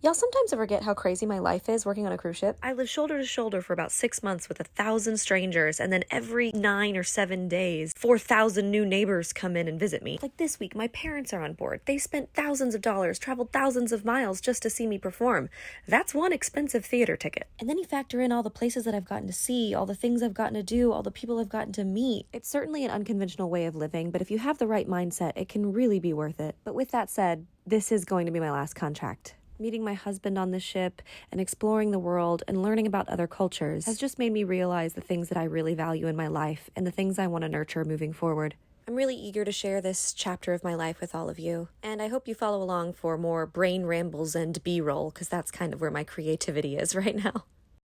Y'all sometimes forget how crazy my life is working on a cruise ship. I live shoulder to shoulder for about 6 months with 1,000 strangers, and then every 9 or 7 days, 4,000 new neighbors come in and visit me. Like this week, my parents are on board. They spent thousands of dollars, traveled thousands of miles just to see me perform. That's one expensive theater ticket. And then you factor in all the places that I've gotten to see, all the things I've gotten to do, all the people I've gotten to meet. It's certainly an unconventional way of living, but if you have the right mindset, it can really be worth it. But with that said, this is going to be my last contract. Meeting my husband on the ship and exploring the world and learning about other cultures has just made me realize the things that I really value in my life and the things I want to nurture moving forward. I'm really eager to share this chapter of my life with all of you, and I hope you follow along for more brain rambles and B-roll, because that's kind of where my creativity is right now.